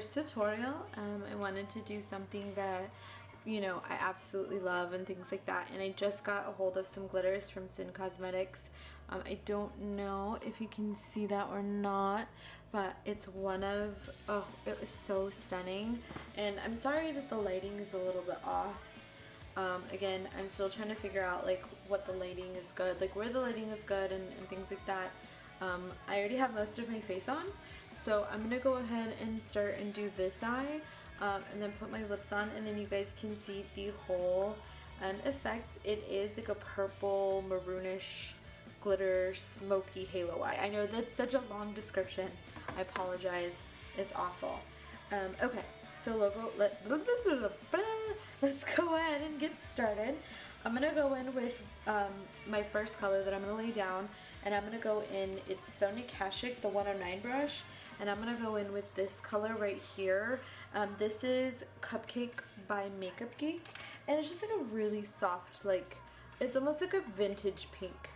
first tutorial. I wanted to do something that, you know, I absolutely love and things like that. And I just got a hold of some glitters from Syn Cosmetics. I don't know if you can see that or not, but it's one of, oh, it was so stunning. And I'm sorry that the lighting is a little bit off. Again, I'm still trying to figure out like what the lighting is good, like where the lighting is good and things like that. I already have most of my face on, so I'm gonna go ahead and start and do this eye, and then put my lips on, and then you guys can see the whole effect. It is like a purple maroonish glitter smoky halo eye. I know that's such a long description. I apologize. It's awful. Okay, so let's go ahead and get started. I'm gonna go in with my first color that I'm gonna lay down, and I'm gonna go in, it's Sonya Kashuk, the 109 brush, and I'm gonna go in with this color right here. This is Cupcake by Geek, and it's just like a really soft, like, it's almost like a vintage pink.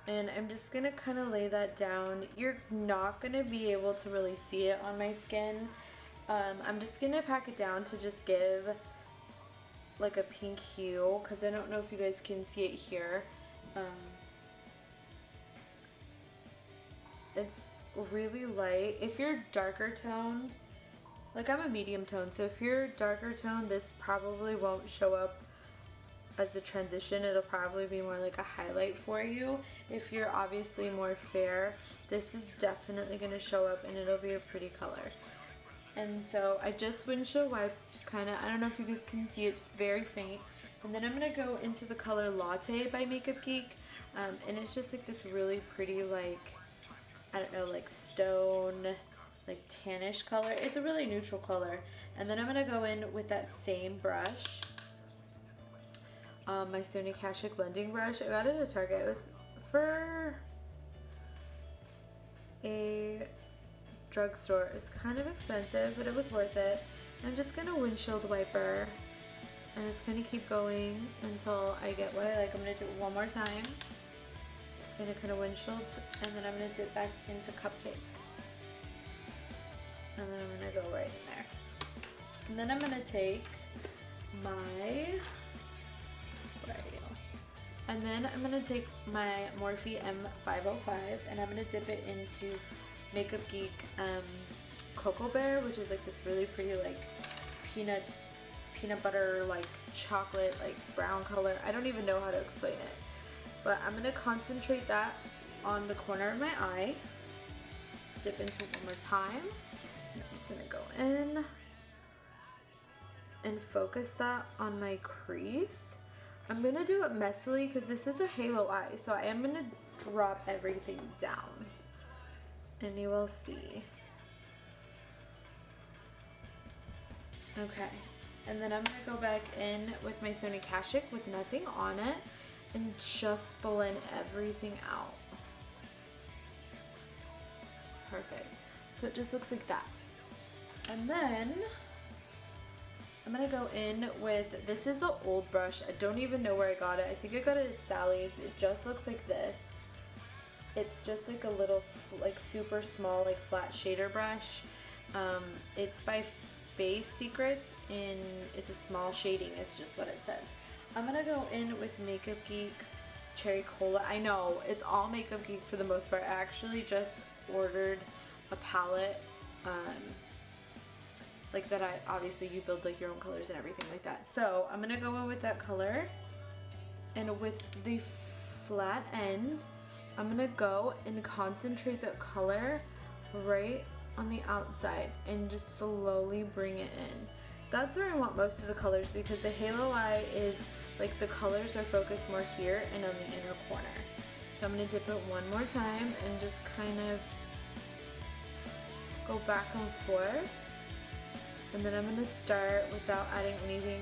And I'm just gonna kind of lay that down. You're not gonna be able to really see it on my skin. I'm just gonna pack it down to just give like a pink hue, because I don't know if you guys can see it here. It's really light. If you're darker toned, like I'm a medium tone, so if you're darker toned, this probably won't show up as a transition. It'll probably be more like a highlight for you. If you're obviously more fair, this is definitely going to show up and it'll be a pretty color. And so I just windshield wiped, kind of, I don't know if you guys can see it, just very faint. And then I'm going to go into the color Latte by Geek, and it's just like this really pretty, like, I don't know, like stone, like tannish color. It's a really neutral color. And then I'm going to go in with that same brush, my Sonya Kashuk blending brush. I got it at Target. It was for a drugstore. It's kind of expensive, but it was worth it. I'm just gonna windshield wiper and just gonna keep going until I get what I like. I'm gonna do it one more time. Just gonna kind of windshield, and then I'm gonna dip back into Cupcake, and then I'm gonna go right in there. And then I'm gonna take my And then I'm going to take my Morphe M505 and I'm going to dip it into Geek Coco Bear, which is like this really pretty like peanut butter, like chocolate, like brown color. I don't even know how to explain it. But I'm going to concentrate that on the corner of my eye. Dip into it one more time. And I'm just going to go in and focus that on my crease. I'm going to do it messily because this is a halo eye, so I am going to drop everything down, and you will see. Okay, and then I'm going to go back in with my Sonya Kashuk with nothing on it and just blend everything out. Perfect. So it just looks like that. And then I'm going to go in with, this is an old brush. I don't even know where I got it. I think I got it at Sally's. It just looks like this. It's just like a little, like super small, like flat shader brush. It's by Face Secrets, and it's a small shading. It's just what it says. I'm going to go in with Geek's Cherry Cola. I know, it's all Geek for the most part. I actually just ordered a palette, like that. I obviously you build like your own colors and everything like that. So I'm gonna go in with that color, and with the flat end I'm gonna go and concentrate that color right on the outside and just slowly bring it in. That's where I want most of the colors, because the halo eye is like the colors are focused more here and on the inner corner. So I'm gonna dip it one more time and just kind of go back and forth. And then I'm going to start without adding anything.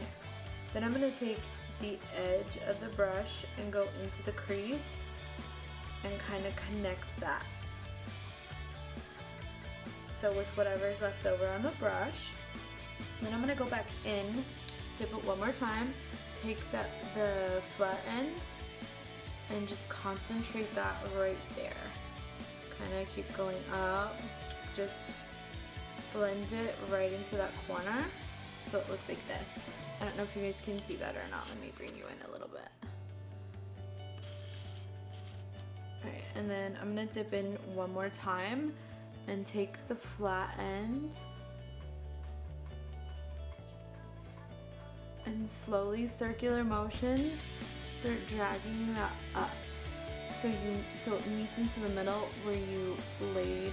Then I'm going to take the edge of the brush and go into the crease and kind of connect that. So with whatever's left over on the brush. Then I'm going to go back in, dip it one more time, take the flat end and just concentrate that right there. Kind of keep going up, just blend it right into that corner so it looks like this. I don't know if you guys can see that or not. Let me bring you in a little bit. Alright, and then I'm gonna dip in one more time and take the flat end and slowly, circular motions, start dragging that up so it meets into the middle where you laid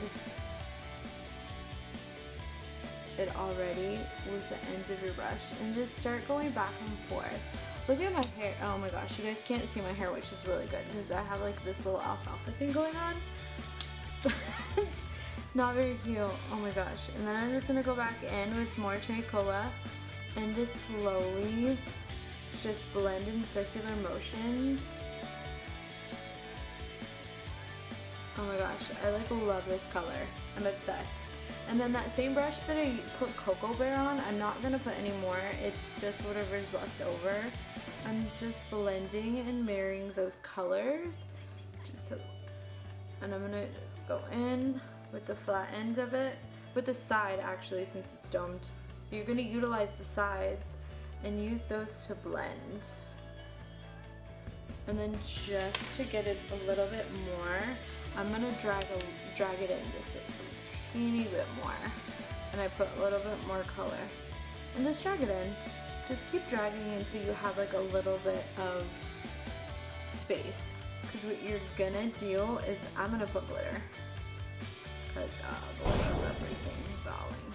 it already with the ends of your brush, and just start going back and forth. Look at my hair. Oh my gosh, you guys can't see my hair, which is really good because I have like this little alfalfa thing going on. It's not very cute. Oh my gosh. And then I'm just gonna go back in with more cherry cola and just slowly just blend in circular motions. Oh my gosh, I like love this color. I'm obsessed. And then that same brush that I put Coco Bear on, I'm not gonna put any more. It's just whatever's left over. I'm just blending and marrying those colors. And I'm gonna go in with the flat end of it, with the side actually, since it's domed. You're gonna utilize the sides and use those to blend. And then just to get it a little bit more, I'm gonna drag it in just a teeny bit more. And I put a little bit more color. And just drag it in. Just keep dragging until you have like a little bit of space. Because what you're gonna do is I'm gonna put glitter. Because glitter is everything, darling.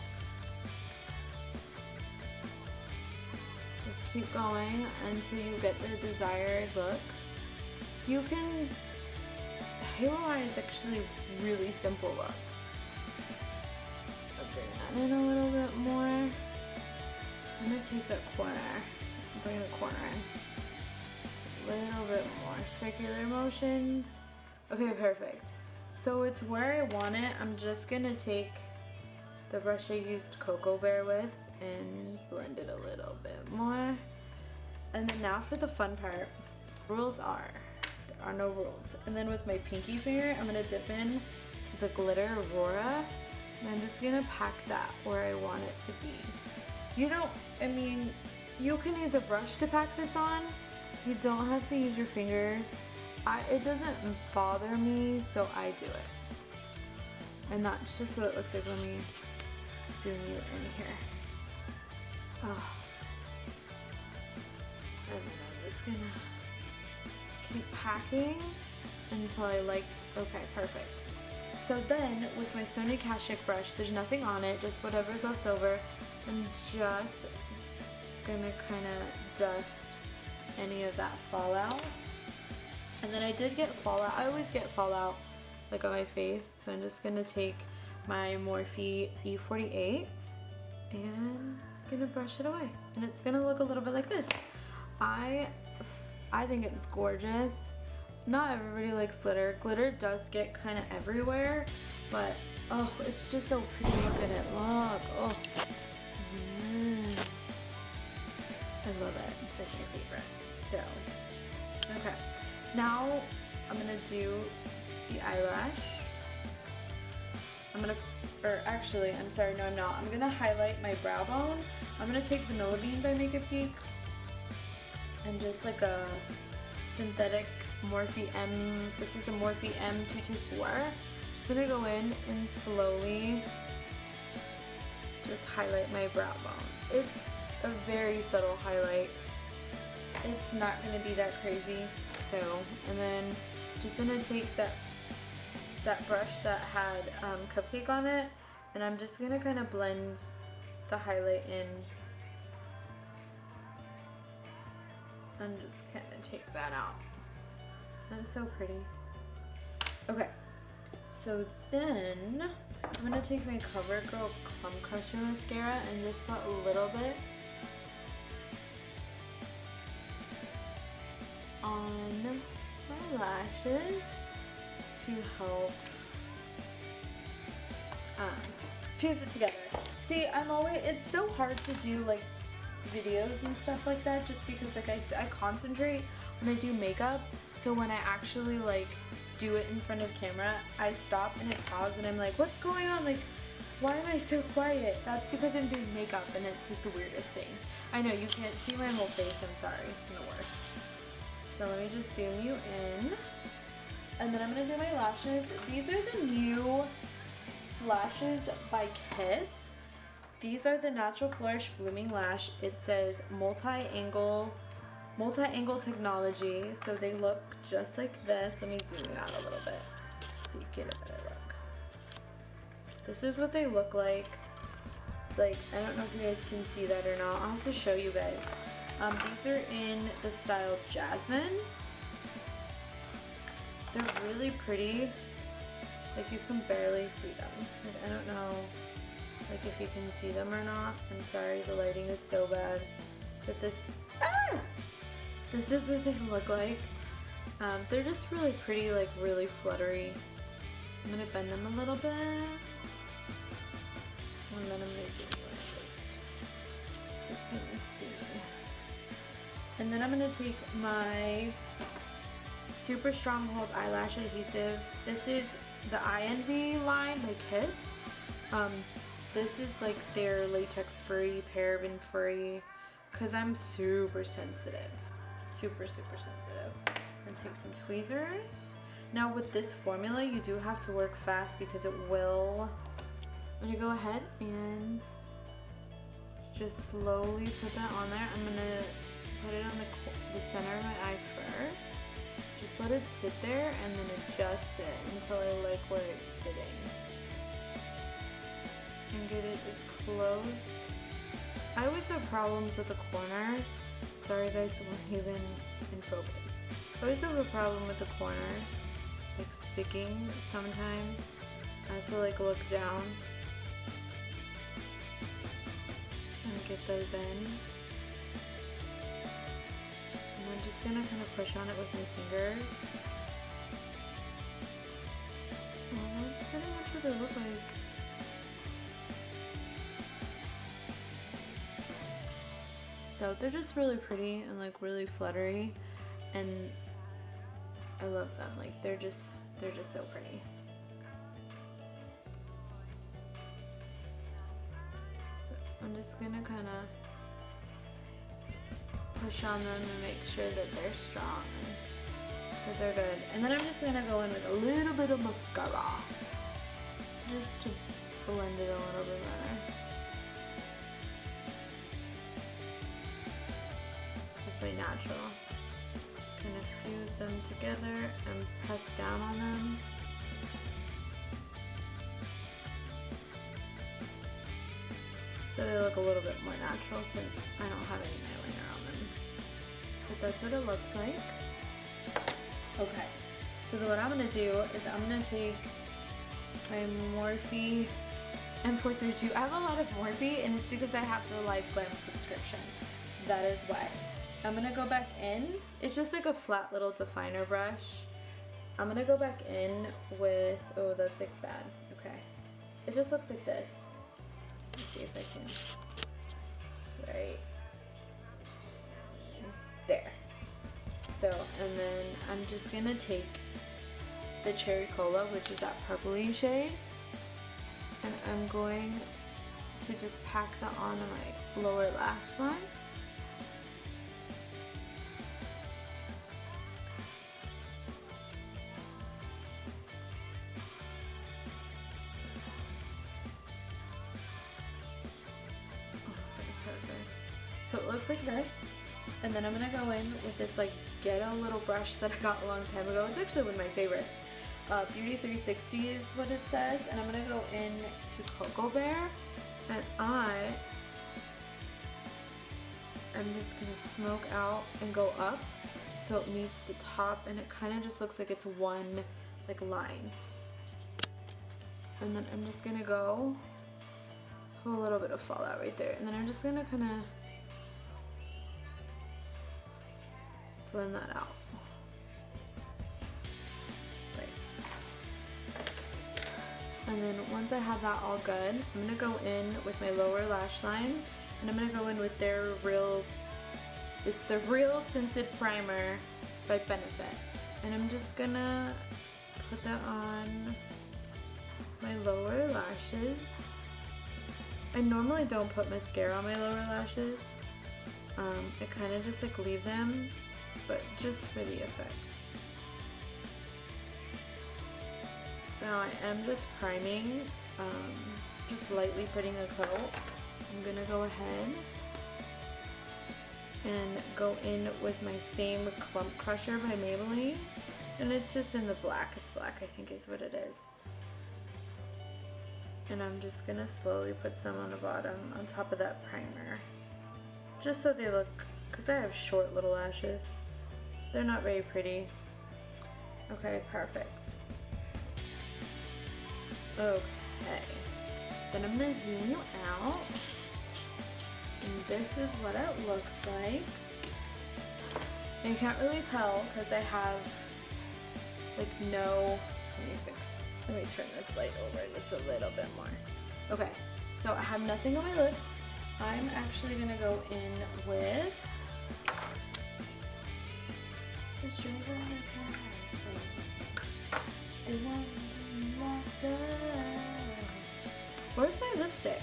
Just keep going until you get the desired look. You can, halo eye is actually really simple look. I'll bring that in a little bit more. I'm gonna take that corner, bring the corner in. A little bit more circular motions. Okay, perfect. So it's where I want it. I'm just gonna take the brush I used Coco Bear with and blend it a little bit more. And then now for the fun part. Rules are, there are no rules. And then with my pinky finger, I'm gonna dip in to the glitter Aurora. And I'm just gonna pack that where I want it to be. You don't, I mean, you can use a brush to pack this on. You don't have to use your fingers. It doesn't bother me, so I do it. And that's just what it looks like. Let me zoom you in here. Oh. And then I'm just gonna keep packing until I like, okay, perfect. So then with my Sonya Kashuk brush, there's nothing on it, just whatever's left over. I'm just gonna kind of dust any of that fallout. And then I did get fallout. I always get fallout like on my face. So I'm just gonna take my Morphe E48 and gonna brush it away. And it's gonna look a little bit like this. I think it's gorgeous. Not everybody likes glitter. Glitter does get kind of everywhere, but oh, it's just so pretty. Look at it. Look. Oh. I love it. It's like my favorite. So, okay. Now I'm gonna do the eyelash. I'm sorry, no I'm not. I'm gonna highlight my brow bone. I'm gonna take Vanilla Bean by Makeup Geek and just like a synthetic Morphe M, this is the Morphe M224. Just gonna go in and slowly just highlight my brow bone. It's a very subtle highlight. It's not gonna be that crazy. So, and then just gonna take that brush that had Cupcake on it, and I'm just gonna kind of blend the highlight in and just kind of take that out. That's so pretty. Okay, so then I'm gonna take my CoverGirl Clump Crusher mascara and just put a little bit on my lashes to help fuse it together. See, it's so hard to do like videos and stuff like that just because like I concentrate when I do makeup, so when I actually like do it in front of camera, I stop and I pause and I'm like, what's going on? Like, Why am I so quiet? That's because I'm doing makeup and it's like the weirdest thing. I know you can't see my whole face, I'm sorry, I'm the worst. So let me just zoom you in. And then I'm gonna do my lashes. These are the new lashes by Kiss. These are the Natural Flourish Blooming Lash. It says multi-angle technology. So they look just like this. Let me zoom you out a little bit so you get a better look. This is what they look like. Like, I don't know if you guys can see that or not. I'll have to show you guys. These are in the style Jasmine. They're really pretty. Like, you can barely see them. Like, I don't know, like, if you can see them or not. I'm sorry, the lighting is so bad. But this is what they look like. They're just really pretty, like, really fluttery. I'm gonna bend them a little bit. And then I'm gonna zoom in just so you can see. And then I'm gonna take my Super Stronghold Eyelash Adhesive. This is the I Envy line by Kiss. This is like their latex free, paraben free, because I'm super sensitive. Super sensitive. And take some tweezers. Now with this formula, you do have to work fast because it will. I'm gonna go ahead and just slowly put that on there. I'm gonna put it on the center of my eye first. Just let it sit there and then adjust it until I like where it's sitting. And get it as close. I always have problems with the corners. Sorry guys, it wasn't even in focus. I always have a problem with the corners, like sticking sometimes. I have to like look down and get those in. And I'm just gonna kind of push on it with my fingers. Oh, that's pretty much what they look like. So they're just really pretty and like really fluttery, and I love them. Like they're just so pretty. So I'm just gonna kind of push on them and make sure that they're strong and that they're good. And then I'm just gonna go in with a little bit of mascara just to blend it a little bit better. Way natural. Just kind of fuse them together and press down on them. So they look a little bit more natural since I don't have any eyeliner on them. But that's what it looks like. Okay, so then what I'm going to do is I'm going to take my Morphe M432. I have a lot of Morphe and it's because I have the Life Glam subscription. That is why. I'm gonna go back in. It's just like a flat little definer brush. I'm gonna go back in with, oh, that's like bad. Okay. It just looks like this. Let's see if I can. Right there. So, and then I'm just gonna take the Cherry Cola, which is that purpley shade, and I'm going to just pack that on my lower lash line. So it looks like this, and then I'm gonna go in with this like ghetto little brush that I got a long time ago. It's actually one of my favorites. Beauty 360 is what it says, and I'm gonna go in to Coco Bear, and I am just gonna smoke out and go up so it meets the top, and it kind of just looks like it's one like line. And then I'm just gonna go put a little bit of fallout right there, and then I'm just gonna kind of blend that out. Right. And then once I have that all good, I'm gonna go in with my lower lash line, and I'm gonna go in with their it's the Real Tinted Primer by Benefit. And I'm just gonna put that on my lower lashes. I normally don't put mascara on my lower lashes. I kind of just like leave them, but just for the effect. Now I am just priming, just lightly putting a coat. I'm gonna go ahead and go in with my same Clump Crusher by Maybelline, and it's just in the blackest black, I think is what it is. And I'm just gonna slowly put some on the bottom on top of that primer, just so they look, because I have short little lashes, they're not very pretty. Okay, perfect. Okay, then I'm gonna zoom you out, and this is what it looks like. And you can't really tell because I have like no, let me turn this light over just a little bit more. Okay, so I have nothing on my lips. I'm actually gonna go in with this Where's my lipstick?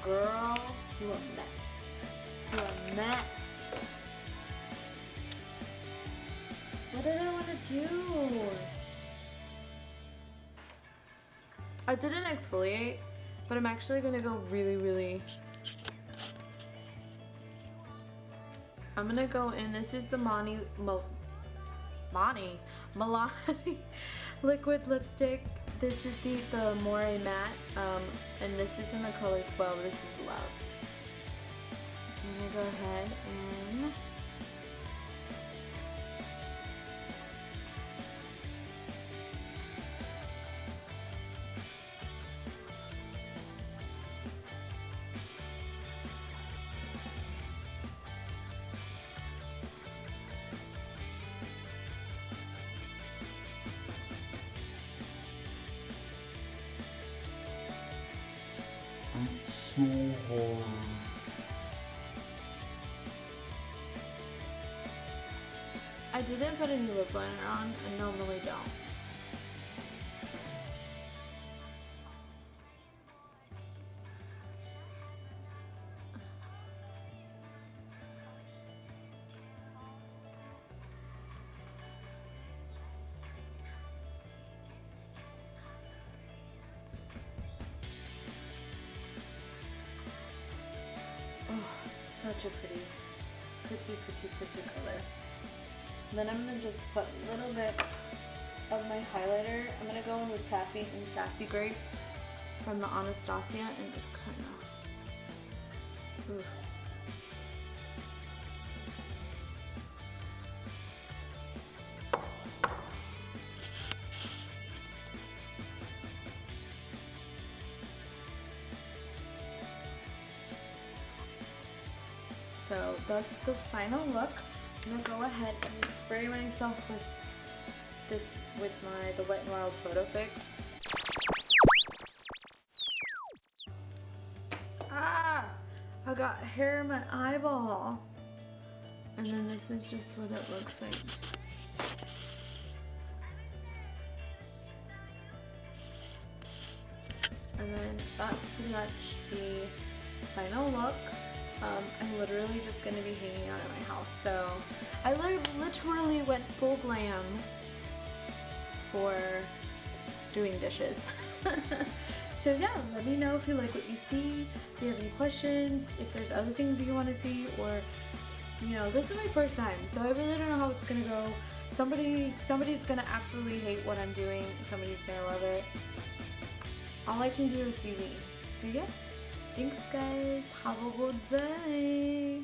Girl, you a mess. You a mess. What did I want to do? I didn't exfoliate, but I'm actually gonna go really. I'm gonna go in. This is the Milani liquid lipstick. This is the More Matte, and this is in the color 12. This is Loved. So I'm gonna go ahead and so hard. I didn't put any lip liner on. I normally don't. Such a pretty color. Then I'm gonna just put a little bit of my highlighter. I'm gonna go in with Taffy and Sassy Grape from the Anastasia and just kind of. So that's the final look. I'm gonna go ahead and spray myself with this, the Wet n Wild Photo Fix. Ah! I got hair in my eyeball. And then this is just what it looks like. And then that's pretty much the final look. I'm literally just gonna be hanging out at my house, so I literally went full glam for doing dishes. So yeah, let me know if you like what you see, if you have any questions, if there's other things you want to see, or you know, this is my first time, so I really don't know how it's gonna go. Somebody's gonna absolutely hate what I'm doing, somebody's gonna love it. All I can do is be me. So yeah. Thanks guys, have a good day.